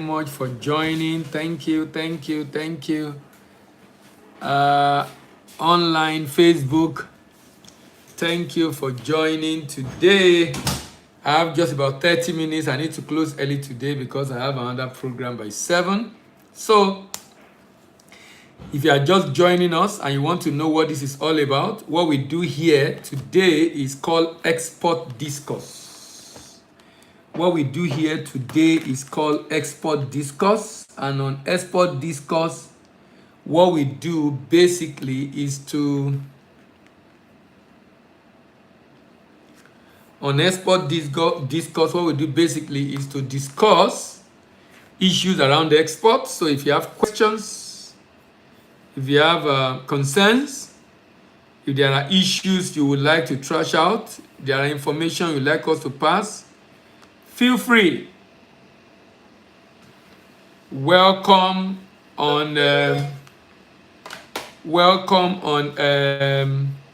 Much for joining. Thank you. Online Facebook, thank you for joining today. I have just about 30 minutes. I need to close early today because I have another program by 7. So if you are just joining us and you want to know what this is all about, what we do here today is called Export Discourse. What we do here today is called Export Discourse. And on Export Discourse, what we do basically is to, on Export Discourse, what we do basically is to discuss issues around the export. So if you have questions, if you have concerns, if there are issues you would like to trash out, if there are information you'd like us to pass, feel free. Welcome on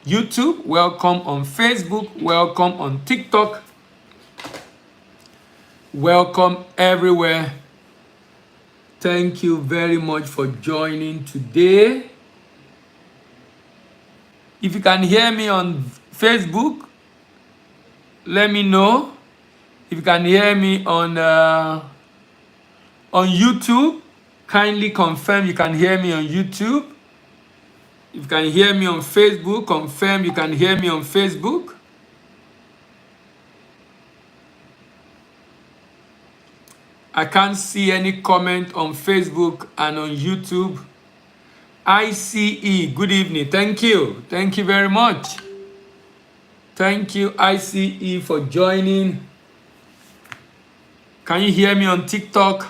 YouTube, welcome on Facebook, welcome on TikTok, welcome everywhere. Thank you very much for joining today. If you can hear me on Facebook, let me know. If you can hear me on YouTube, kindly confirm you can hear me on YouTube. If you can hear me on Facebook, confirm you can hear me on Facebook. I can't see any comment on Facebook and on YouTube. ICE, good evening. Thank you. Thank you very much. Thank you, ICE, for joining. Can you hear me on TikTok?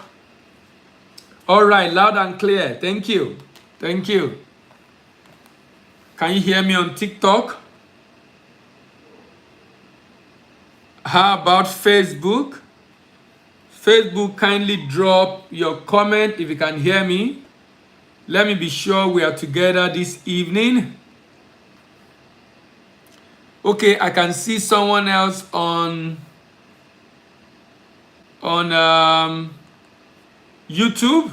All right, loud and clear. Thank you. Thank you. Can you hear me on TikTok? How about Facebook? Facebook, kindly drop your comment if you can hear me. Let me be sure we are together this evening. Okay, I can see someone else on YouTube.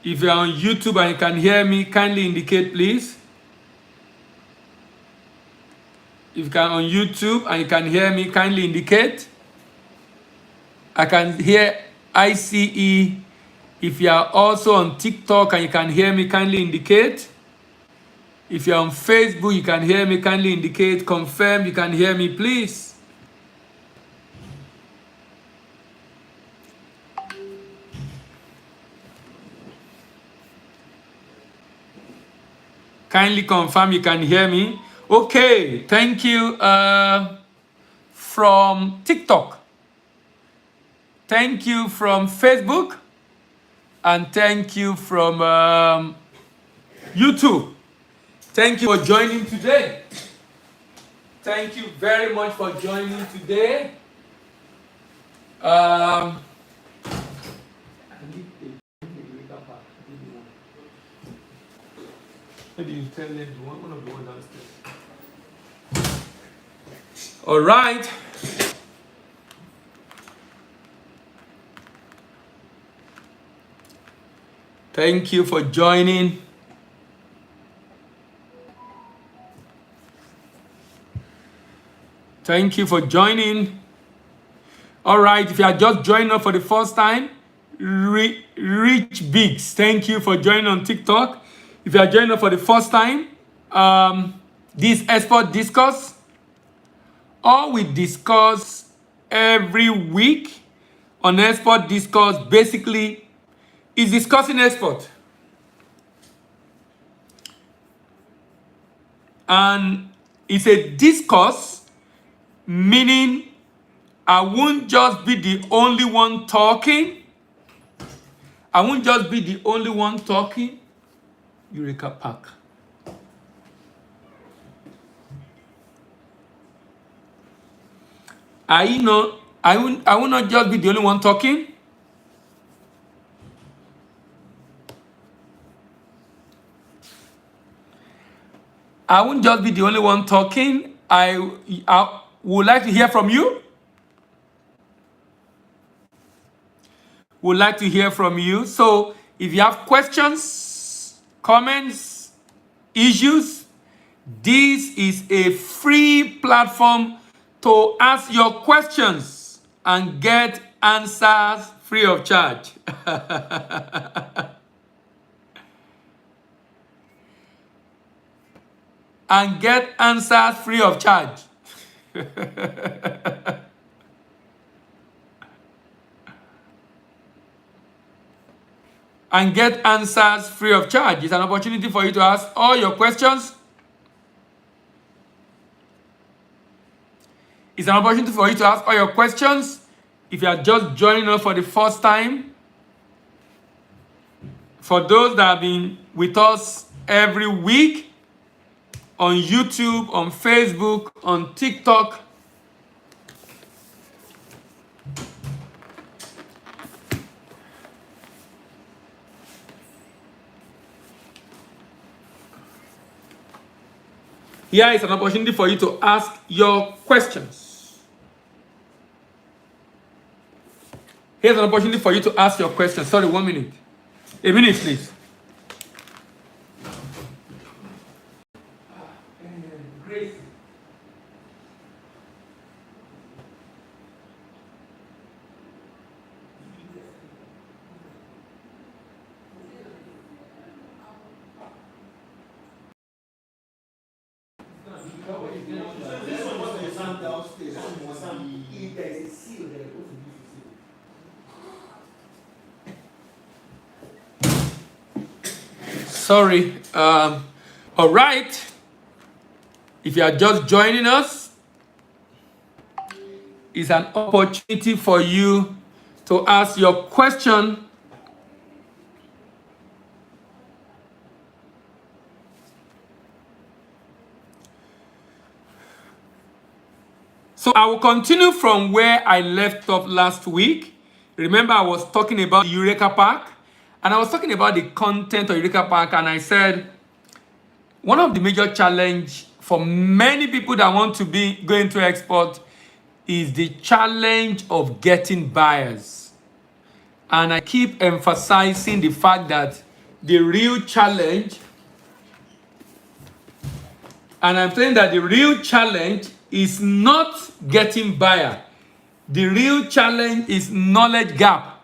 If you're on YouTube and you can hear me, kindly indicate, please. If you can on YouTube and you can hear me, kindly indicate. I can hear ICE. If you are also on TikTok and you can hear me, kindly indicate. If you're on Facebook, you can hear me, kindly indicate. Confirm you can hear me, please. Kindly confirm you can hear me. Okay, thank you from TikTok. Thank you from Facebook. And thank you from YouTube. Thank you for joining today. Thank you very much for joining today. Maybe you tell them one of the ones downstairs. All right. Thank you for joining. Thank you for joining. All right, if you are just joining us for the first time, Rich Biggs, thank you for joining on TikTok. If you are joining us for the first time, this Export Discourse, all we discuss every week on Export Discourse basically is discussing export. And it's a discourse, meaning I won't just be the only one talking. I won't just be the only one talking. Eureka Park. I will not just be the only one talking. I won't just be the only one talking. I would like to hear from you. We'd like to hear from you. So if you have questions, comments, issues, this is a free platform to ask your questions and get answers free of charge. And get answers free of charge. And get answers free of charge. It's an opportunity for you to ask all your questions. It's an opportunity for you to ask all your questions. If you are just joining us for the first time, for those that have been with us every week, on YouTube, on Facebook, on TikTok, here is an opportunity for you to ask your questions. Here's an opportunity for you to ask your questions. Sorry, 1 minute. A minute, please. Grace. Sorry. All right. If you are just joining us, it's an opportunity for you to ask your question. So I will continue from where I left off last week. Remember, I was talking about Eureka Park, and I was talking about the content of Eureka Park, and I said one of the major challenge for many people that want to be going to export is the challenge of getting buyers. And I keep emphasizing the fact that the real challenge, and I'm saying that the real challenge is not getting buyer. The real challenge is knowledge gap.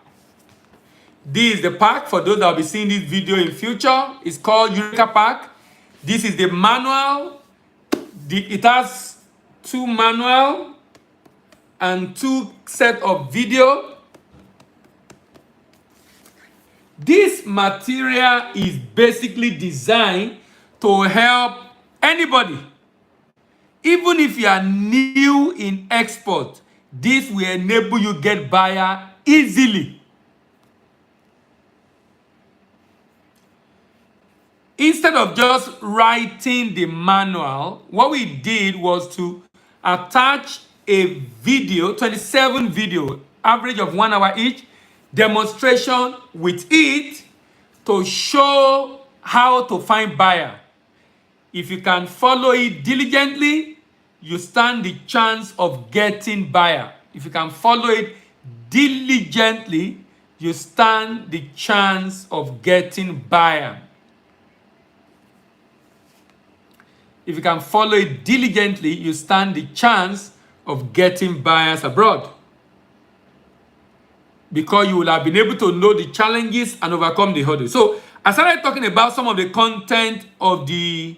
This is the park. For those that will be seeing this video in future, it's called Eureka Park. This is the manual. It has 2 manual and 2 set of video. This material is basically designed to help anybody. Even if you are new in export, this will enable you get buyer easily. Instead of just writing the manual, what we did was to attach a video, 27 video, average of 1 hour each, demonstration with it to show how to find buyer. If you can follow it diligently, you stand the chance of getting buyer. If you can follow it diligently, you stand the chance of getting buyer. If you can follow it diligently, you stand the chance of getting buyers abroad. Because you will have been able to know the challenges and overcome the hurdles. So I started talking about some of the content of the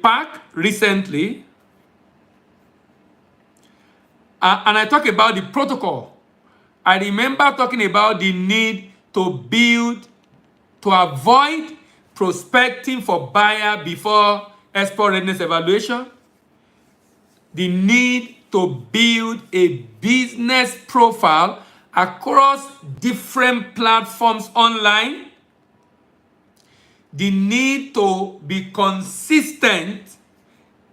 park recently. And I talked about the protocol. I remember talking about the need to avoid prospecting for buyer before export readiness evaluation. The need to build a business profile across different platforms online. The need to be consistent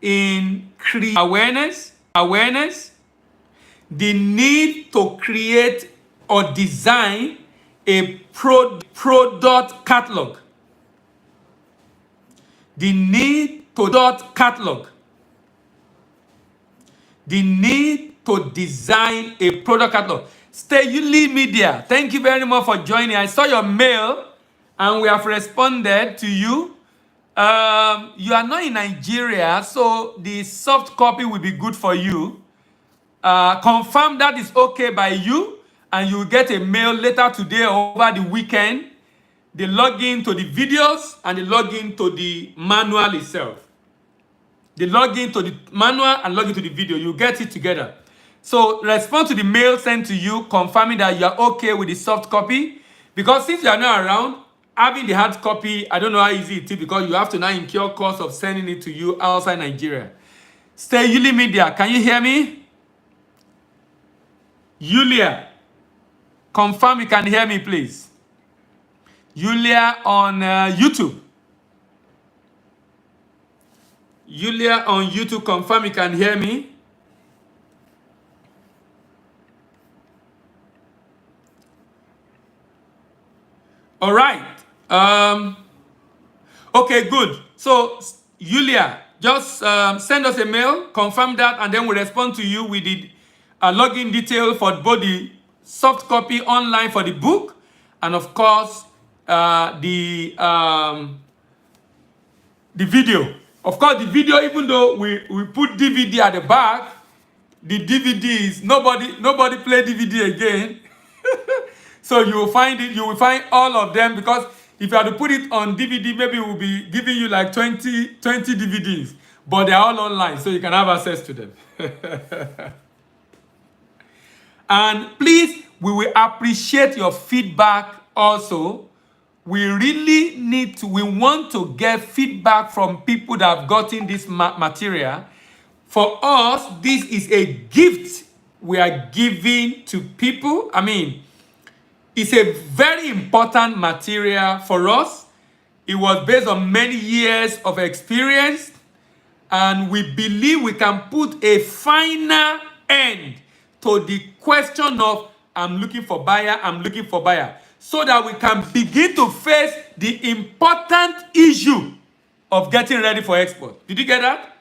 in creating awareness. The need to create or design a product catalog. The need to product catalog. The need to design a product catalog. Stay Yuli Media, thank you very much for joining. I saw your mail and we have responded to you. You are not in Nigeria, so the soft copy will be good for you. Confirm that is okay by you, and you will get a mail later today or over the weekend. The login to the videos and the login to the manual itself. The login to the manual and login to the video. You get it together. So respond to the mail sent to you confirming that you are okay with the soft copy. Because since you are not around, having the hard copy, I don't know how easy it is, because you have to now incur cost of sending it to you outside Nigeria. Stay Yuli Media, can you hear me? Yulia, confirm you can hear me, please. Yulia on YouTube. Yulia on YouTube, confirm you can hear me. All right. Okay, good. So, Yulia, just send us a mail, confirm that, and then we'll respond to you with the login detail for both the soft copy online for the book, and of course, the video. Of course, the video, even though we put DVD at the back, the DVDs, nobody play DVD again. So you will find it, you will find all of them, because if you had to put it on DVD, maybe we'll be giving you like 20 DVDs, but they're all online, so you can have access to them. And please, we will appreciate your feedback also. We really we want to get feedback from people that have gotten this material. For us, this is a gift we are giving to people. I mean, it's a very important material for us. It was based on many years of experience, and we believe we can put a final end to the question of I'm looking for buyer, so that we can begin to face the important issue of getting ready for export. Did you get that?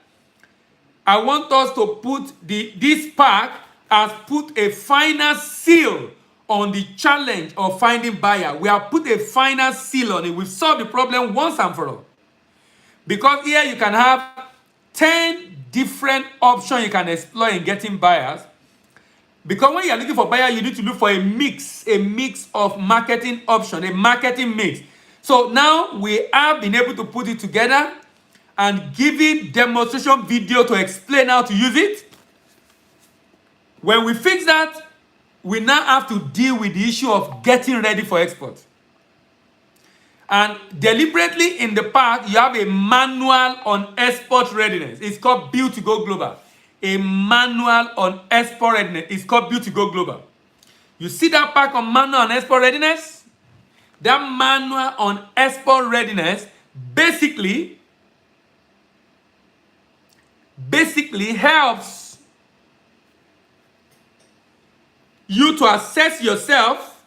I want us to put this pack has put a final seal on the challenge of finding buyer. We have put a final seal on it. We've solved the problem once and for all. Because here you can have 10 different options you can explore in getting buyers. Because when you're looking for buyer, you need to look for a mix of marketing options, a marketing mix. So now we have been able to put it together and give it demonstration video to explain how to use it. When we fix that, we now have to deal with the issue of getting ready for export. And deliberately in the pack, you have a manual on export readiness. It's called Build to Go Global. A manual on export readiness. It's called Build to Go Global. You see that pack on manual on export readiness? That manual on export readiness basically helps you to assess yourself.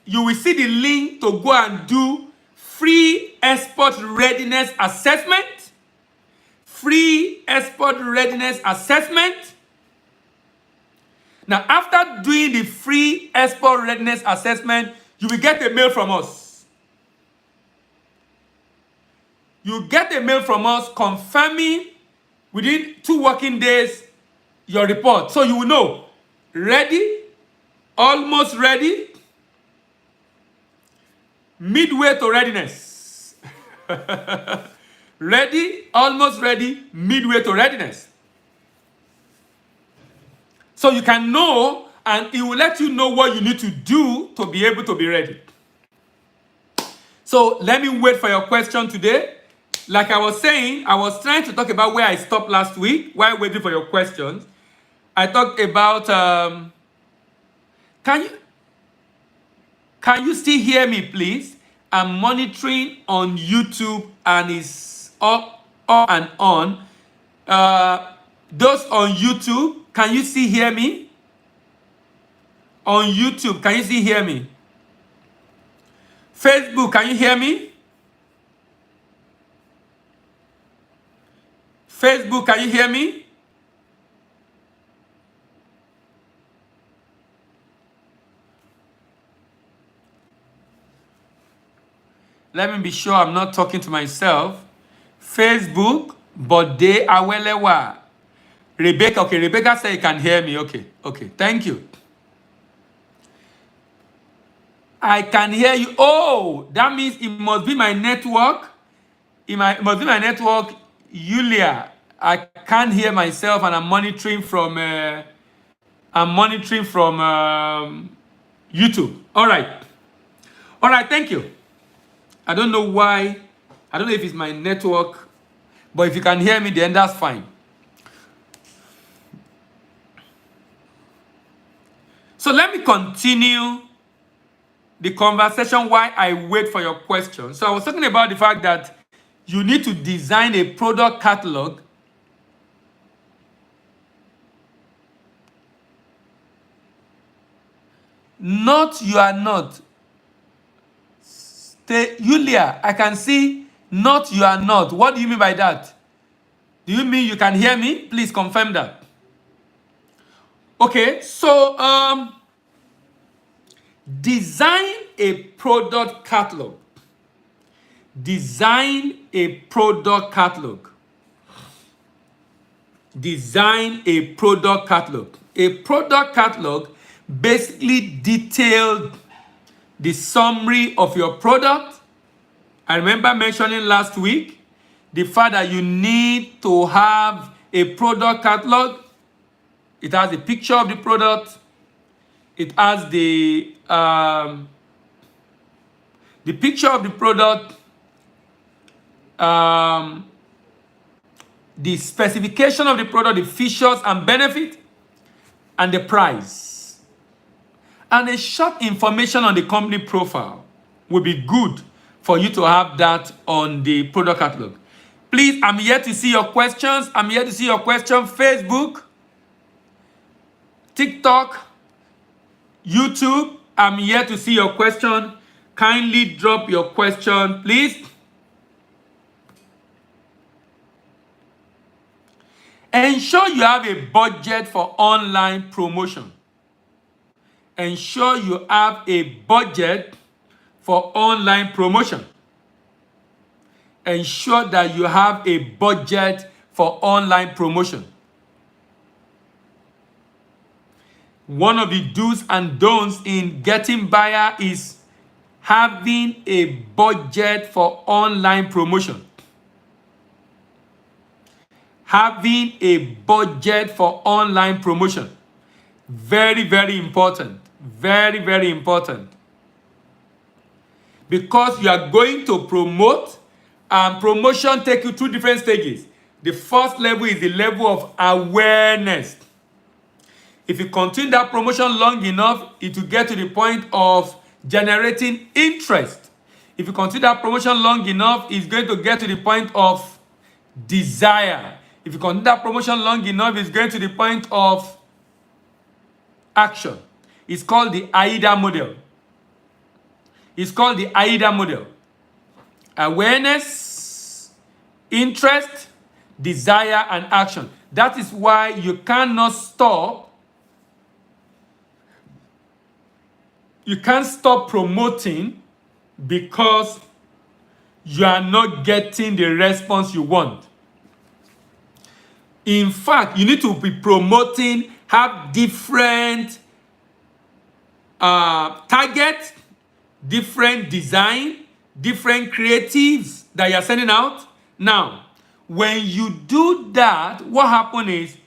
You will see the link to go and do free export readiness assessment. Free export readiness assessment. Now, after doing the free export readiness assessment, you will get a mail from us. You get a mail from us confirming within 2 working days your report. So you will know, ready, almost ready, midway to readiness. Ready, almost ready, midway to readiness. So you can know, and it will let you know what you need to do to be able to be ready. So let me wait for your question today. Like I was saying, I was trying to talk about where I stopped last week while waiting for your questions. I talked about, can you still hear me, please? I'm monitoring on YouTube and it's up and on. Those on YouTube, can you still hear me? On YouTube, can you still hear me? Facebook, can you hear me? Facebook, can you hear me? Let me be sure I'm not talking to myself. Facebook, Bode Awelewa. Rebecca, okay, Rebecca said you can hear me. Okay, thank you. I can hear you. Oh, that means it must be my network. It must be my network, Yulia. I can't hear myself, and I'm monitoring from YouTube. All right, thank you. I don't know why. I don't know if it's my network, but if you can hear me, then that's fine. So let me continue the conversation while I wait for your question. So I was talking about the fact that you need to design a product catalog Not you are not. Stay, Yulia, I can see not you are not. What do you mean by that? Do you mean you can hear me? Please confirm that. Okay, so design a product catalog. Design a product catalog. Design a product catalog. A product catalog basically detailed the summary of your product. I remember mentioning last week the fact that you need to have a product catalog. It has a picture of the product. It has the picture of the product, the specification of the product, the features and benefit, and the price. And a short information on the company profile will be good for you to have that on the product catalog. Please, I'm here to see your questions. I'm here to see your question. Facebook, TikTok, YouTube, I'm here to see your question. Kindly drop your question, please. Ensure you have a budget for online promotion. Ensure you have a budget for online promotion. Ensure that you have a budget for online promotion. One of the do's and don'ts in getting buyer is having a budget for online promotion. Having a budget for online promotion. Very, very important. Very, very important. Because you are going to promote, and promotion takes you through different stages. The first level is the level of awareness. If you continue that promotion long enough, it will get to the point of generating interest. If you continue that promotion long enough, it's going to get to the point of desire. If you continue that promotion long enough, it's going to the point of action. It's called the AIDA model. It's called the AIDA model. Awareness, interest, desire, and action. That is why you cannot stop. You can't stop promoting because you are not getting the response you want. In fact, you need to be promoting, have different targets, different design, different creatives that you're sending out. Now, when you do that, what happens is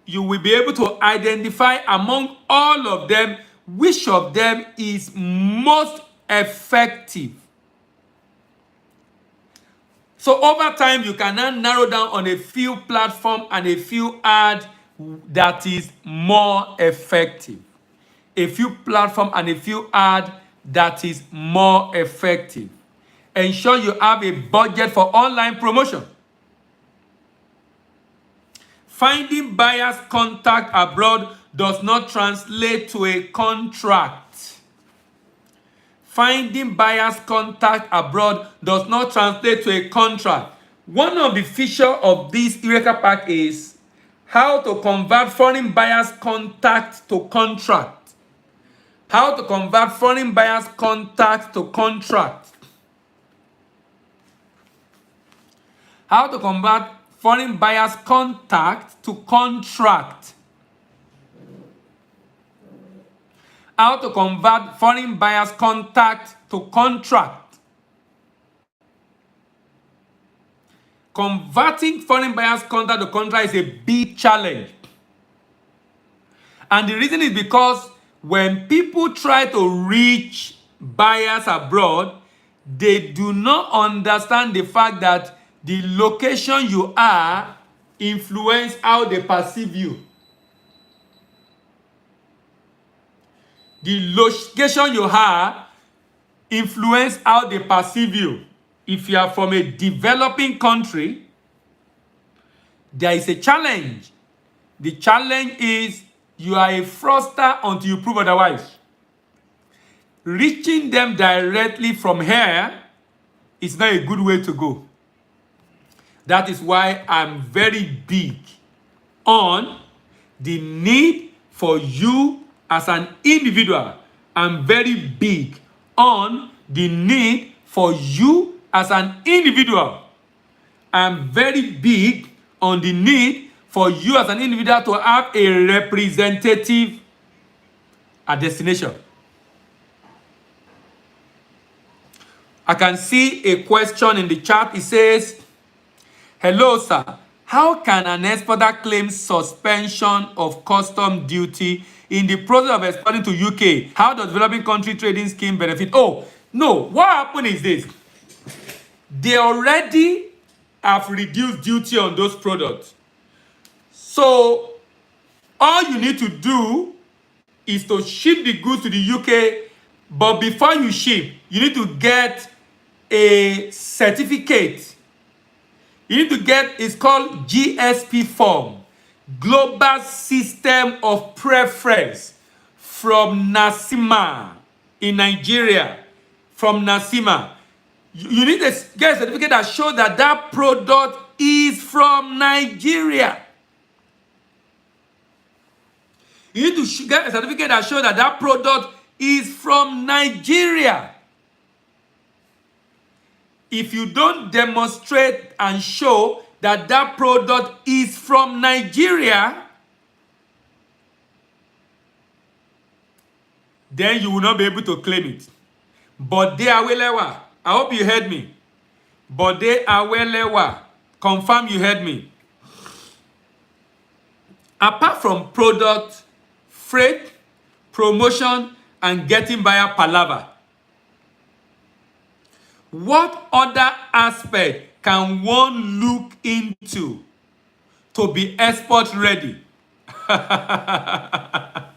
you will be able to identify among all of them which of them is most effective. So over time, you can now narrow down on a few platforms and a few ads that is more effective. A few platforms and a few ads that is more effective. Ensure you have a budget for online promotion. Finding buyers contact abroad does not translate to a contract. Finding buyers contact abroad does not translate to a contract. One of the features of this Eureka Pack is how to convert foreign buyers contact to contract. How to convert foreign buyers contact to contract. How to convert foreign buyers' contact to contract. How to convert foreign buyers' contact to contract. Converting foreign buyers' contact to contract is a big challenge. And the reason is because when people try to reach buyers abroad, they do not understand the fact that the location you are influence how they perceive you. The location you are influence how they perceive you. If you are from a developing country, there is a challenge. The challenge is you are a fraudster until you prove otherwise. Reaching them directly from here is not a good way to go. That is why I'm very big on the need for you as an individual. I'm very big on the need for you as an individual. I'm very big on the need for you as an individual to have a representative at destination. I can see a question in the chat. It says, hello, sir. How can an exporter claim suspension of custom duty in the process of exporting to UK? How does developing country trading scheme benefit? Oh, no. What happened is this. They already have reduced duty on those products. So, all you need to do is to ship the goods to the UK, but before you ship, you need to get a certificate. You need to get, it's called GSP form, Global System of Preference, from NASIMA in Nigeria. From NASIMA. You need to get a certificate that shows that that product is from Nigeria. You need to get a certificate that shows that that product is from Nigeria. If you don't demonstrate and show that that product is from Nigeria, then you will not be able to claim it. But they are well. I hope you heard me. But they are well. Confirm you heard me. Apart from product, freight, promotion, and getting buyer palaver, what other aspect can one look into to be export ready? I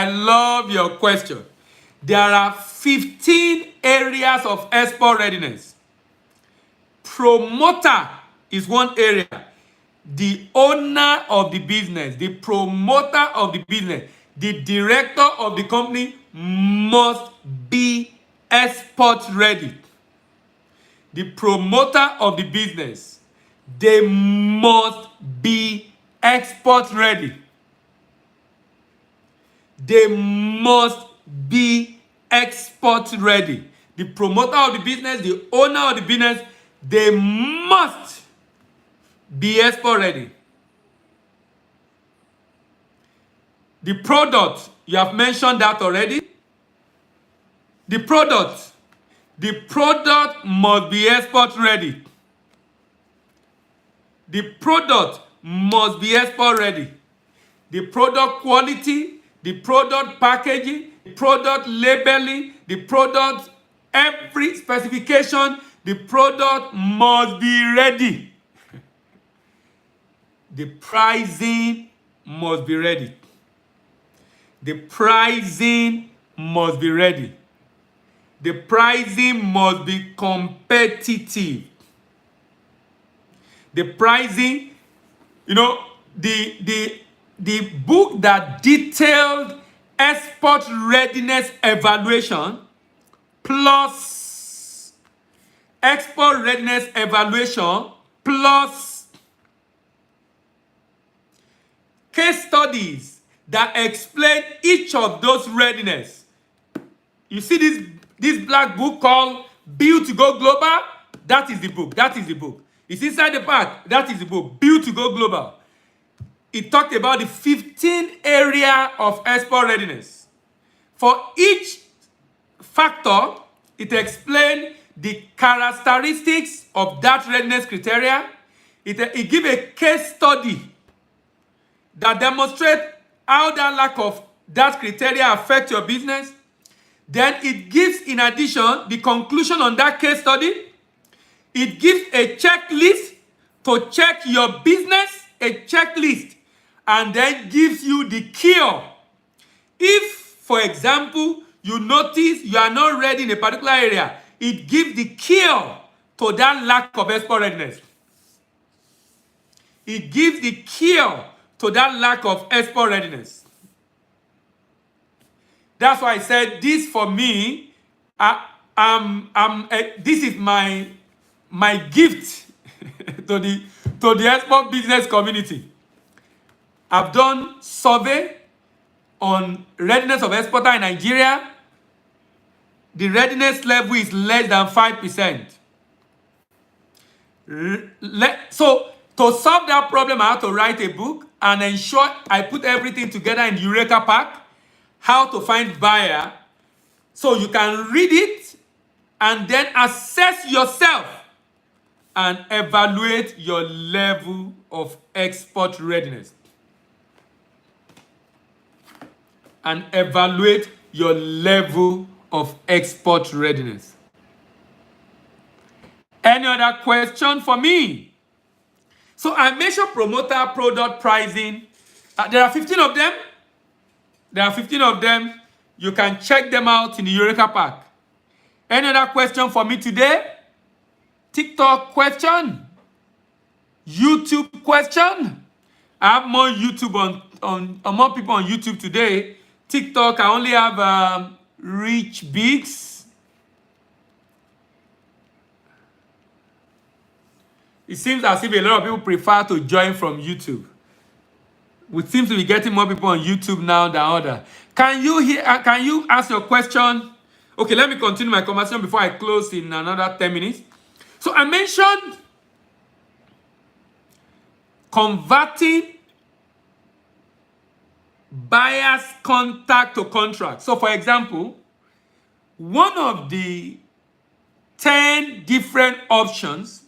love your question. There are 15 areas of export readiness. Promoter is one area. The owner of the business, the promoter of the business, the director of the company must be export ready. The promoter of the business, they must be export ready. They must be export ready. The promoter of the business, the owner of the business, they must be export ready. The product, you have mentioned that already. The product must be export ready. The product must be export ready. The product quality, the product packaging, the product labeling, the product, every specification, the product must be ready. The pricing must be ready. The pricing must be ready. The pricing must be competitive. The pricing, the book that detailed export readiness evaluation plus export readiness evaluation plus case studies that explain each of those readiness. You see this black book called Build to Go Global? That is the book. That is the book. It's inside the pack. That is the book, Build to Go Global. It talked about the 15 area of export readiness. For each factor, it explained the characteristics of that readiness criteria. It gives a case study that demonstrates how that lack of that criteria affects your business. Then it gives, in addition, the conclusion on that case study. It gives a checklist to check your business, a checklist, and then gives you the cure. If, for example, you notice you are not ready in a particular area, it gives the cure to that lack of export readiness. It gives the cure to that lack of export readiness. That's why I said this for me. This is my gift to the export business community. I've done survey on readiness of exporter in Nigeria. The readiness level is less than 5%. So to solve that problem, I had to write a book and ensure I put everything together in the Eureka Pack, how to find buyer, so you can read it and then assess yourself and evaluate your level of export readiness. And evaluate your level of export readiness. Any other question for me? So I measure promoter product pricing. There are 15 of them. There are 15 of them. You can check them out in the Eureka Pack. Any other question for me today? TikTok question? YouTube question? I have more YouTube on more people on YouTube today. TikTok, I only have Rich Biggs. It seems as if a lot of people prefer to join from YouTube. We seem to be getting more people on YouTube now than others. Can you ask your question? Okay, let me continue my conversation before I close in another 10 minutes. So I mentioned converting buyer's contact to contract. So for example, one of the 10 different options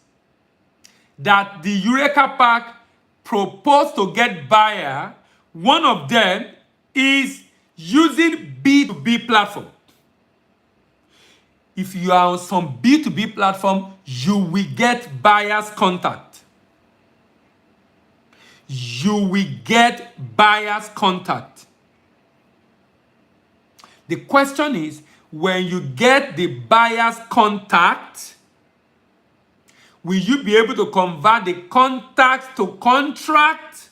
that the Eureka Pack proposed to get buyer, one of them is using B2B platform. If you are on some B2B platform, you will get buyer's contact. You will get buyer's contact. The question is, when you get the buyer's contact, will you be able to convert the contact to contract?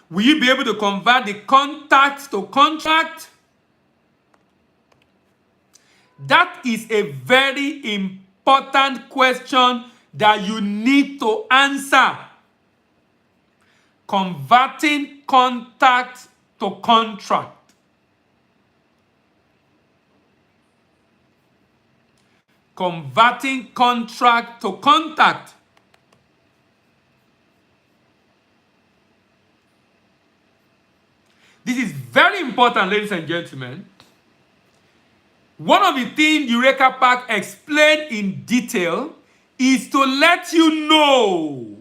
Will you be able to convert the contact to contract? That is a very important question that you need to answer. Converting contact to contract. Converting contract to contact. This is very important, ladies and gentlemen. One of the things Eureka Pack explained in detail is to let you know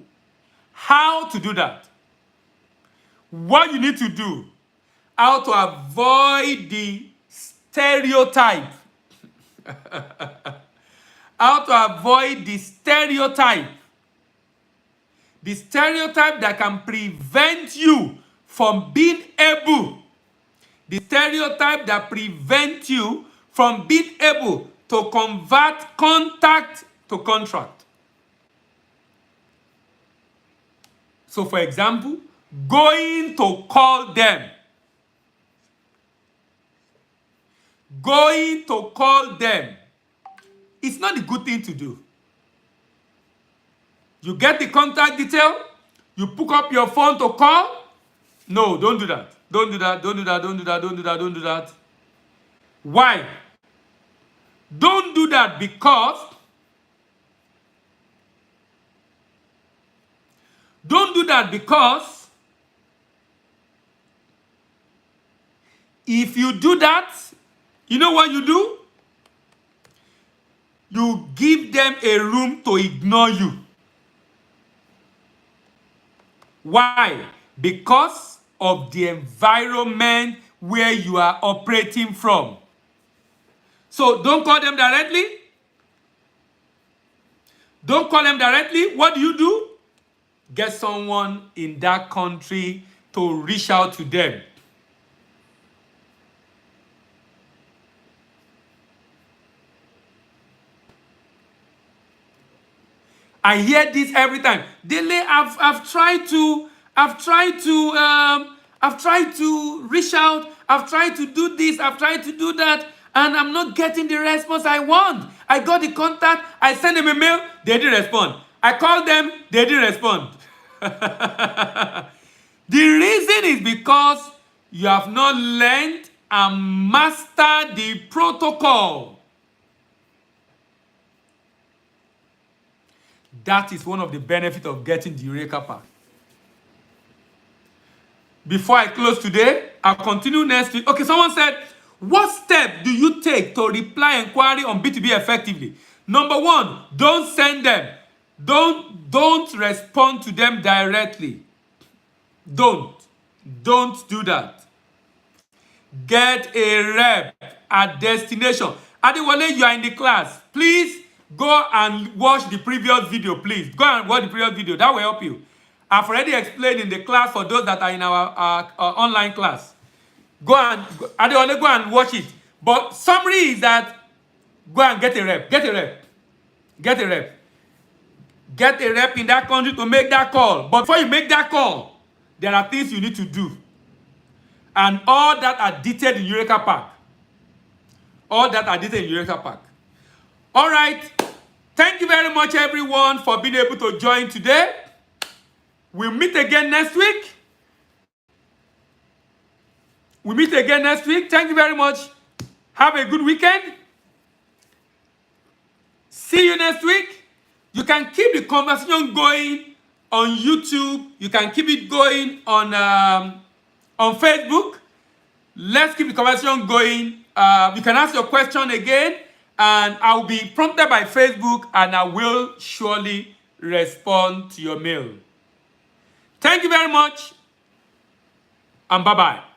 how to do that. What you need to do, how to avoid the stereotype. How to avoid the stereotype. The stereotype that can prevent you from being able. The stereotype that prevents you from being able to convert contact to contract. So for example, going to call them. Going to call them. It's not a good thing to do. You get the contact detail, you pick up your phone to call. No, don't do that. Don't do that, don't do that, don't do that, don't do that, don't do that. Why? Don't do that because Don't do that, because if you do that, you know what you do? You give them a room to ignore you. Why? Because of the environment where you are operating from. So don't call them directly. Don't call them directly. What do? Get someone in that country to reach out to them. I hear this every time. Dele, I've tried to reach out. I've tried to do this. I've tried to do that, and I'm not getting the response I want. I got the contact. I sent them a mail. They didn't respond. I called them. They didn't respond. The reason is because you have not learned and mastered the protocol. That is one of the benefits of getting the Eureka Pack. Before I close today, I'll continue next week. Okay, someone said, what step do you take to reply inquiry on B2B effectively? Number one, don't send them. Don't respond to them directly. Don't do that. Get a rep at destination. Adewale, you are in the class. Please go and watch the previous video. Please go and watch the previous video. That will help you. I've already explained in the class for those that are in our online class. Adewale, go and watch it. But summary is that go and get a rep. Get a rep. Get a rep in that country to make that call. But before you make that call, there are things you need to do. And all that are detailed in Eureka Pack. All right. Thank you very much, everyone, for being able to join today. We'll meet again next week. Thank you very much. Have a good weekend. See you next week. You can keep the conversation going on YouTube. You can keep it going on Facebook. Let's keep the conversation going. You can ask your question again, and I'll be prompted by Facebook, and I will surely respond to your mail. Thank you very much, and bye-bye.